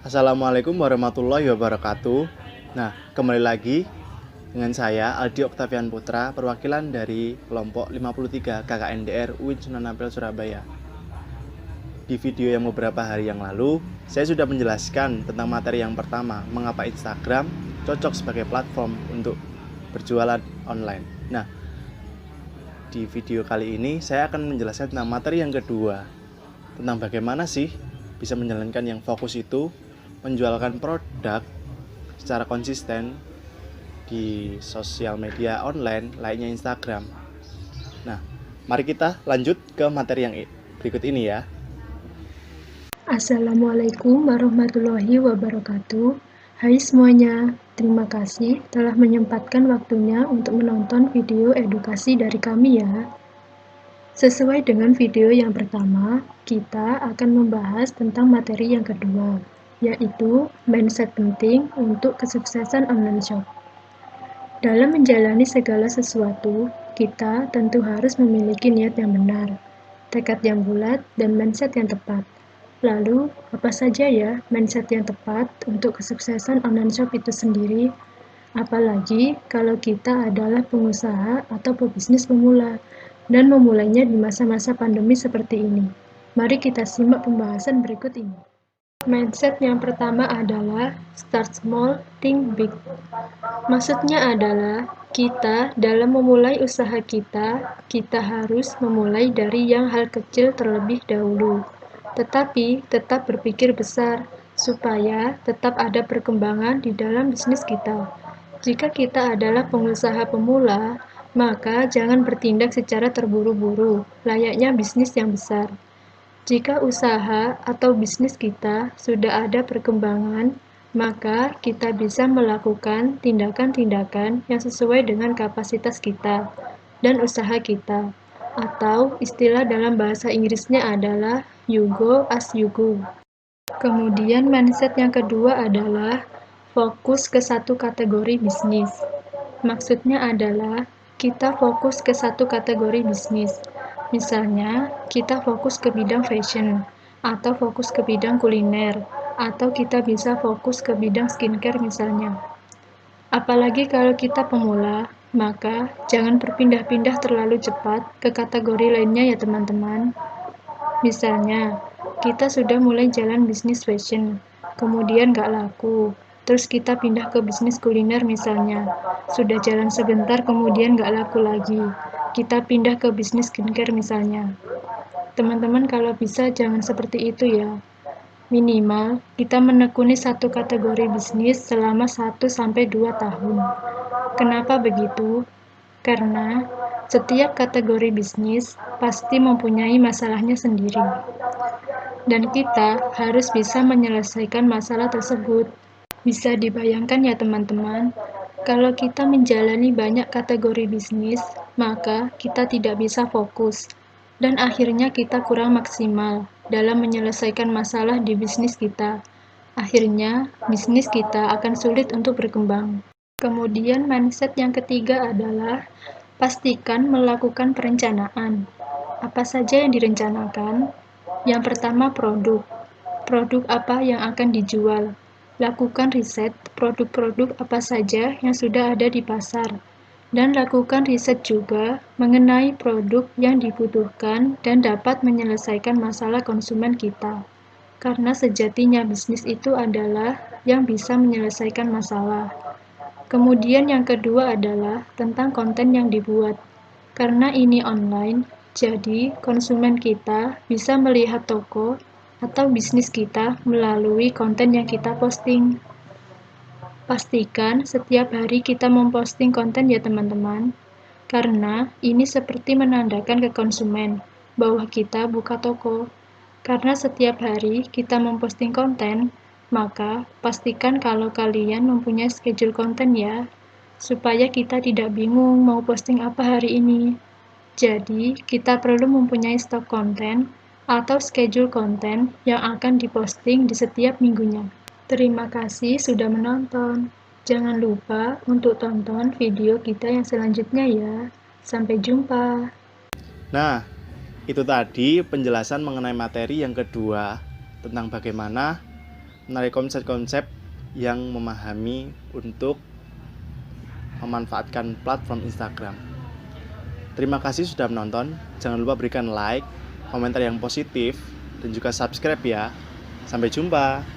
Assalamualaikum warahmatullahi wabarakatuh. Nah, kembali lagi dengan saya Aldi Oktavian Putra, perwakilan dari kelompok 53 KKNDR UIN Sunan Ampel Surabaya. Di video yang beberapa hari yang lalu, saya sudah menjelaskan tentang materi yang pertama, mengapa Instagram cocok sebagai platform untuk berjualan online. Nah, di video kali ini saya akan menjelaskan tentang materi yang kedua, tentang bagaimana sih bisa menjalankan yang fokus itu menjualkan produk secara konsisten di sosial media online lainnya Instagram. Nah, mari kita lanjut ke materi yang berikut ini ya. Assalamualaikum warahmatullahi wabarakatuh. Hai semuanya, terima kasih telah menyempatkan waktunya untuk menonton video edukasi dari kami ya. Sesuai dengan video yang pertama, kita akan membahas tentang materi yang kedua, yaitu mindset penting untuk kesuksesan online shop. Dalam menjalani segala sesuatu, kita tentu harus memiliki niat yang benar, tekad yang bulat, dan mindset yang tepat. Lalu, apa saja ya mindset yang tepat untuk kesuksesan online shop itu sendiri? Apalagi kalau kita adalah pengusaha atau pebisnis pemula dan memulainya di masa-masa pandemi seperti ini. Mari kita simak pembahasan berikut ini. Mindset yang pertama adalah start small, think big. Maksudnya adalah kita dalam memulai usaha kita harus memulai dari yang hal kecil terlebih dahulu. Tetapi tetap berpikir besar supaya tetap ada perkembangan di dalam bisnis kita. Jika kita adalah pengusaha pemula, maka jangan bertindak secara terburu-buru, layaknya bisnis yang besar. Jika usaha atau bisnis kita sudah ada perkembangan, maka kita bisa melakukan tindakan-tindakan yang sesuai dengan kapasitas kita dan usaha kita. Atau istilah dalam bahasa Inggrisnya adalah you go as you go. Kemudian mindset yang kedua adalah fokus ke satu kategori bisnis. Maksudnya adalah kita fokus ke satu kategori bisnis. Misalnya, kita fokus ke bidang fashion, atau fokus ke bidang kuliner, atau kita bisa fokus ke bidang skincare misalnya. Apalagi kalau kita pemula, maka jangan berpindah-pindah terlalu cepat ke kategori lainnya ya teman-teman. Misalnya, kita sudah mulai jalan bisnis fashion, kemudian nggak laku, terus kita pindah ke bisnis kuliner misalnya. Sudah jalan sebentar, kemudian nggak laku lagi. Kita pindah ke bisnis skincare misalnya. Teman-teman kalau bisa jangan seperti itu ya. Minimal, kita menekuni satu kategori bisnis selama 1-2 tahun. Kenapa begitu? Karena setiap kategori bisnis pasti mempunyai masalahnya sendiri. Dan kita harus bisa menyelesaikan masalah tersebut. Bisa dibayangkan ya teman-teman, kalau kita menjalani banyak kategori bisnis, maka kita tidak bisa fokus, dan akhirnya kita kurang maksimal dalam menyelesaikan masalah di bisnis kita. Akhirnya, bisnis kita akan sulit untuk berkembang. Kemudian mindset yang ketiga adalah pastikan melakukan perencanaan. Apa saja yang direncanakan? Yang pertama produk. Produk apa yang akan dijual? Lakukan riset produk-produk apa saja yang sudah ada di pasar. Dan lakukan riset juga mengenai produk yang dibutuhkan dan dapat menyelesaikan masalah konsumen kita. Karena sejatinya bisnis itu adalah yang bisa menyelesaikan masalah. Kemudian yang kedua adalah tentang konten yang dibuat. Karena ini online, jadi konsumen kita bisa melihat toko atau bisnis kita melalui konten yang kita posting. Pastikan setiap hari kita memposting konten ya teman-teman, karena ini seperti menandakan ke konsumen bahwa kita buka toko. Karena setiap hari kita memposting konten, maka pastikan kalau kalian mempunyai schedule konten ya, supaya kita tidak bingung mau posting apa hari ini. Jadi, kita perlu mempunyai stok konten atau schedule konten yang akan diposting di setiap minggunya. Terima kasih sudah menonton. Jangan lupa untuk tonton video kita yang selanjutnya ya. Sampai jumpa. Nah, itu tadi penjelasan mengenai materi yang kedua tentang bagaimana menarik konsep-konsep yang memahami untuk memanfaatkan platform Instagram. Terima kasih sudah menonton. Jangan lupa berikan like, komentar yang positif, dan juga subscribe ya. Sampai jumpa.